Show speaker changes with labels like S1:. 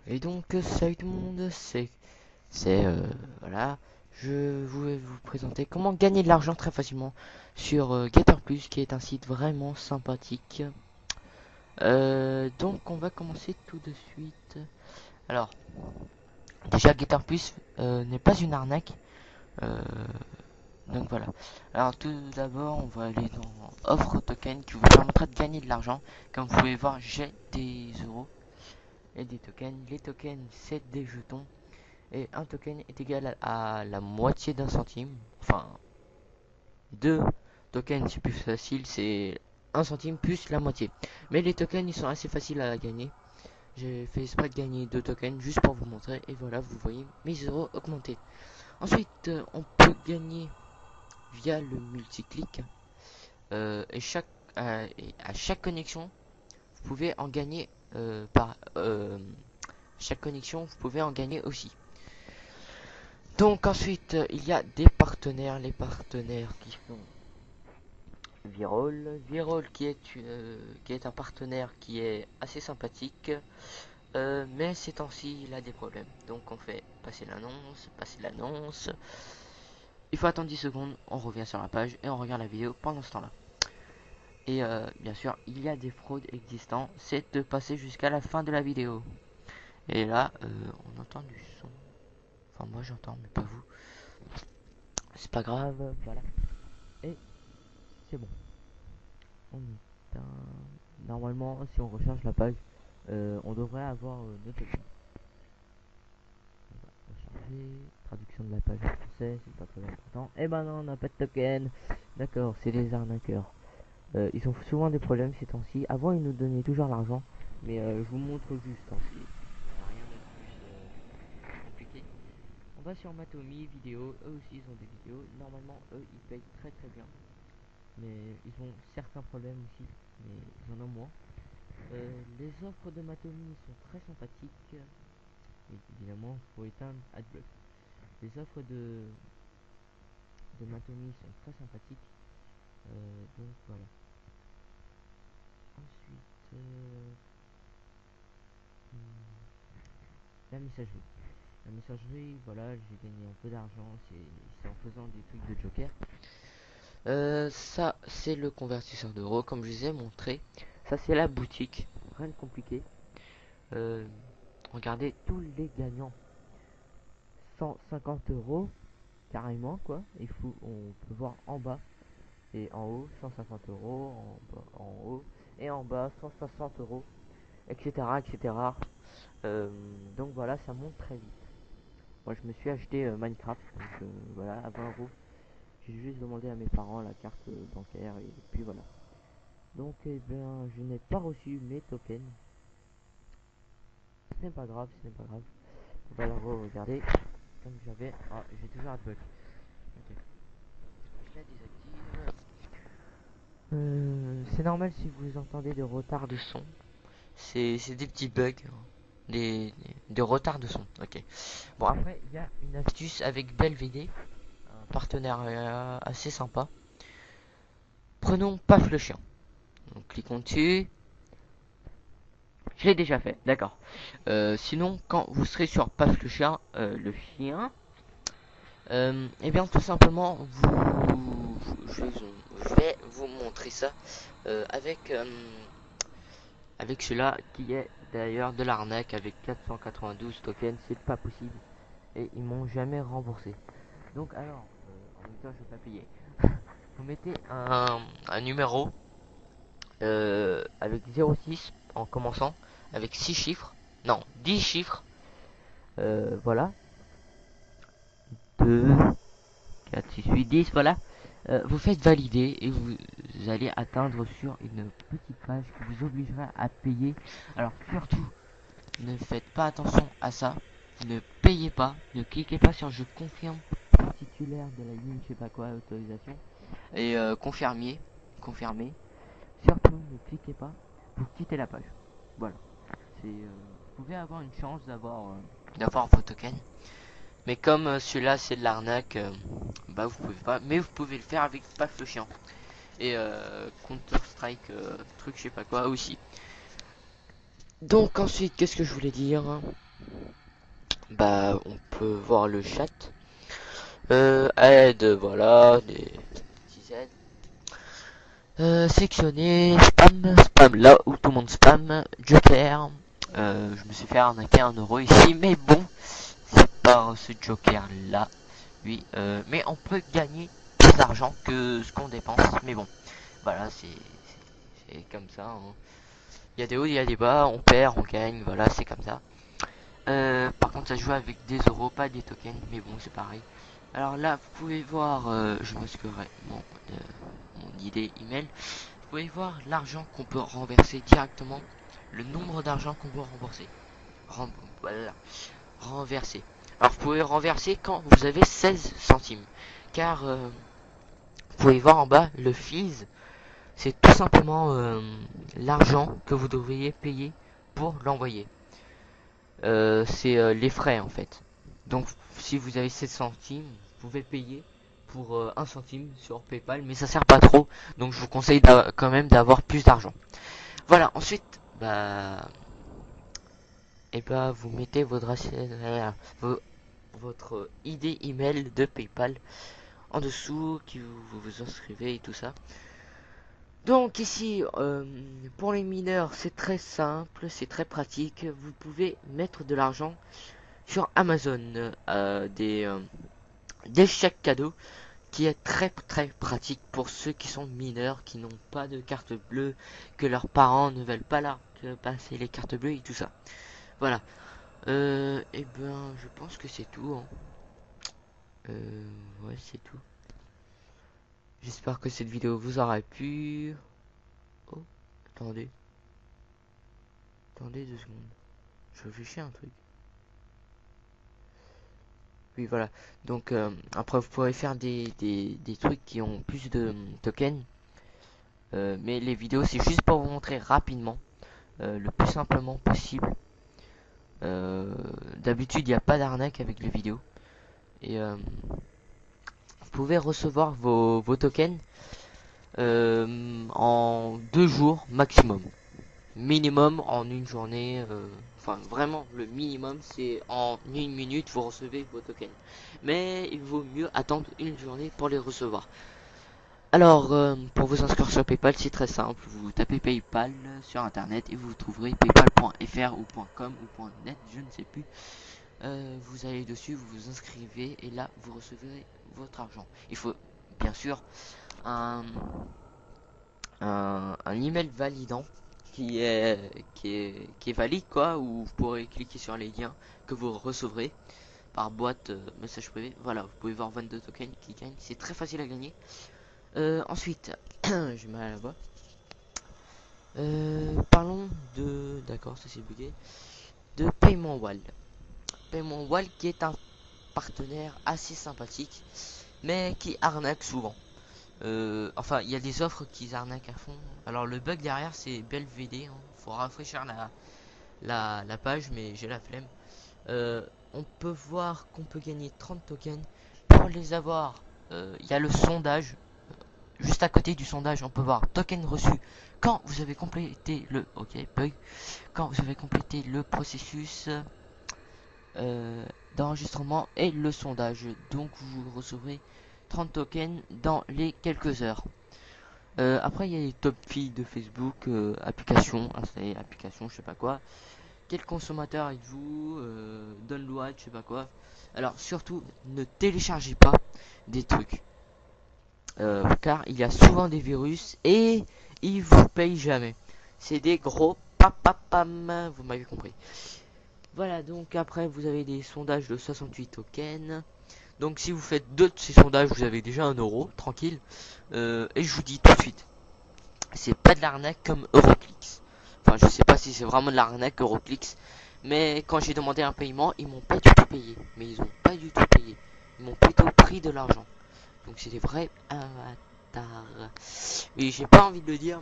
S1: Et donc, salut tout le monde, c'est voilà, je voulais vous présenter comment gagner de l'argent très facilement sur Getter Plus, qui est un site vraiment sympathique. Donc, on va commencer tout de suite. Alors, déjà, Getter Plus n'est pas une arnaque. Euh, donc voilà. Alors, tout d'abord, on va aller dans Offre Token qui vous permettra de gagner de l'argent. Comme vous pouvez voir, j'ai des euros et des tokens. Les tokens, c'est des jetons. Et un token est égal à la moitié d'un centime. Enfin, deux tokens, c'est plus facile, c'est un centime plus la moitié. Mais les tokens, ils sont assez faciles à gagner. J'ai fait exprès de gagner deux tokens juste pour vous montrer. Et voilà, vous voyez mes euros augmenter. Ensuite, on peut gagner via le multiclick. Et à chaque connexion, vous pouvez en gagner par chaque connexion, vous pouvez en gagner aussi. Donc ensuite, il y a des partenaires, les partenaires qui sont Virol qui est un partenaire qui est assez sympathique, mais ces temps-ci il a des problèmes. Donc on fait passer l'annonce, il faut attendre 10 secondes, on revient sur la page et on regarde la vidéo pendant ce temps-là. Et bien sûr, il y a des fraudes existantes, c'est de passer jusqu'à la fin de la vidéo. Et là, on entend du son. Enfin moi j'entends, mais pas vous. C'est pas grave, voilà. Et c'est bon. On est Normalement, si on recharge la page, on devrait avoir notre token. On va recharger. Traduction de la page en français, c'est pas très important. Eh ben non, on n'a pas de token. D'accord, c'est des arnaqueurs. Ils ont souvent des problèmes ces temps-ci. Avant, ils nous donnaient toujours l'argent, mais je vous montre juste. Hein, rien de plus compliqué. On va sur Matomi, vidéo. Eux aussi, ils ont des vidéos. Normalement, eux, ils payent très très bien. Mais ils ont certains problèmes aussi, mais ils en ont moins. Les offres de Matomi sont très sympathiques. Et évidemment, il faut éteindre AdBlock. Les offres de Matomi sont très sympathiques. Donc voilà. Ensuite, la messagerie. La messagerie, voilà, j'ai gagné un peu d'argent. C'est en faisant des trucs de Joker. Ça, c'est le convertisseur d'euros, comme je vous ai montré. Ça, c'est la boutique. Rien de compliqué. Euh, Regardez tous les gagnants. 150 euros, carrément, quoi. On peut voir en bas et en haut, 150 euros, en haut et en bas, 160 euros, etc. etc. Donc voilà, ça monte très vite. Moi, je me suis acheté Minecraft, donc voilà, à 20 euros. J'ai juste demandé à mes parents la carte bancaire et puis voilà. Donc, eh bien, je n'ai pas reçu mes tokens. Ce n'est pas grave, ce n'est pas grave. On va le regarder comme j'avais. Ah, j'ai toujours un bug. Ok. Je la désactive. C'est normal si vous entendez des retards de son. C'est des petits bugs, hein. Des retards de son. Ok. Bon, après, il y a une astuce avec Belvédé, un partenariat assez sympa. Prenons Paf le chien. Donc, cliquons dessus. Je l'ai déjà fait, d'accord. Sinon, quand vous serez sur Paf le chien, et bien tout simplement, je vais vous montrer ça avec cela qui est d'ailleurs de l'arnaque avec 492 tokens, c'est pas possible et ils m'ont jamais remboursé. Donc alors, en même temps je vais pas payer. Vous mettez un numéro avec 06 en commençant, avec 6 chiffres, non 10 chiffres, voilà, 2, 4, 6, 8, 10, voilà. Vous faites valider et vous allez atteindre sur une petite page qui vous obligera à payer. Alors surtout, ne faites pas attention à ça. Ne payez pas. Ne cliquez pas sur je confirme titulaire de la ligne, je sais pas quoi, autorisation. Et confirmez. Surtout, ne cliquez pas. Vous quittez la page. Voilà. Vous pouvez avoir une chance d'avoir vos tokens. Mais comme celui-là c'est de l'arnaque, bah vous pouvez pas. Mais vous pouvez le faire avec Paf le chien. Et Counter Strike, truc je sais pas quoi aussi. Donc ensuite, qu'est-ce que je voulais dire? bah on peut voir le chat. Aide, voilà, des petites aides. Sélectionner, spam là où tout le monde spam, Joker. Je me suis fait arnaquer 1 € ici, mais bon, c'est pas ce Joker là, oui, mais on peut gagner plus d'argent que ce qu'on dépense, mais bon, voilà, c'est comme ça, hein. Il y a des hauts, il y a des bas, on perd, on gagne, voilà, c'est comme ça. Par contre, ça joue avec des euros, pas des tokens, mais bon, c'est pareil. Alors là, vous pouvez voir, je masquerai mon idée email. Vous pouvez voir l'argent qu'on peut renverser directement, le nombre d'argent qu'on peut rembourser. Voilà, renverser. Alors vous pouvez renverser quand vous avez 16 centimes. Car vous pouvez voir en bas, le fees, c'est tout simplement l'argent que vous devriez payer pour l'envoyer. C'est les frais en fait. Donc si vous avez 7 centimes, vous pouvez payer pour 1 centime sur PayPal, mais ça sert pas trop. Donc je vous conseille quand même d'avoir plus d'argent. Voilà, ensuite, vous mettez votre ID email de PayPal en dessous, qui vous inscrivez et tout ça. Donc ici, pour les mineurs, c'est très simple, c'est très pratique. Vous pouvez mettre de l'argent sur Amazon, des chèques cadeaux, qui est très très pratique pour ceux qui sont mineurs, qui n'ont pas de carte bleue, que leurs parents ne veulent pas leur passer les cartes bleues et tout ça. Voilà. Je pense que c'est tout, hein. Ouais, c'est tout. J'espère que cette vidéo vous aura plu. Oh, attendez. Attendez 2 secondes. Je réfléchis à un truc. Oui, voilà. Donc, après, vous pourrez faire des trucs qui ont plus de tokens. Mais les vidéos, c'est juste pour vous montrer rapidement, le plus simplement possible. D'habitude, il n'y a pas d'arnaque avec les vidéos. Et vous pouvez recevoir vos tokens en 2 jours maximum. Minimum en une journée. Enfin, vraiment, le minimum, c'est en 1 minute, vous recevez vos tokens. Mais il vaut mieux attendre une journée pour les recevoir. Alors, pour vous inscrire sur PayPal, c'est très simple. Vous tapez PayPal sur Internet et vous trouverez paypal.fr ou .com ou .net, je ne sais plus. Vous allez dessus, vous vous inscrivez et là, vous recevrez votre argent. Il faut, bien sûr, un, un email validant qui est valide, quoi, où vous pourrez cliquer sur les liens que vous recevrez par boîte message privé. Voilà, vous pouvez voir 22 tokens qui gagnent. C'est très facile à gagner. Ensuite, je mets à la voix. Parlons de... D'accord, ça c'est bugué. De Paiement Wall. Paiement Wall qui est un partenaire assez sympathique, mais qui arnaque souvent. Enfin, il y a des offres qui arnaquent à fond. Alors le bug derrière c'est Belvédé, hein. Faut rafraîchir la page, mais j'ai la flemme. On peut voir qu'on peut gagner 30 tokens. Pour les avoir, il y a le sondage. Juste à côté du sondage, on peut voir token reçu quand vous avez complété le bug, quand vous avez complété le processus d'enregistrement et le sondage. Donc vous recevrez 30 tokens dans les quelques heures. Après il y a les top feeds de Facebook, application, installer application, je sais pas quoi. Quel consommateur êtes-vous, download, je sais pas quoi. Alors surtout ne téléchargez pas des trucs. Car il y a souvent des virus et ils vous payent jamais. C'est des gros papapam, vous m'avez compris. Voilà, donc après vous avez des sondages de 68 tokens. Donc si vous faites 2 de ces sondages, vous avez déjà 1 € tranquille. Et je vous dis tout de suite, c'est pas de l'arnaque comme Euroclix. Enfin, je sais pas si c'est vraiment de l'arnaque Euroclix, mais quand j'ai demandé un paiement, ils m'ont pas du tout payé. Mais ils ont pas du tout payé. Ils m'ont plutôt pris de l'argent. Donc c'est des vrais avatars. Et j'ai pas envie de le dire.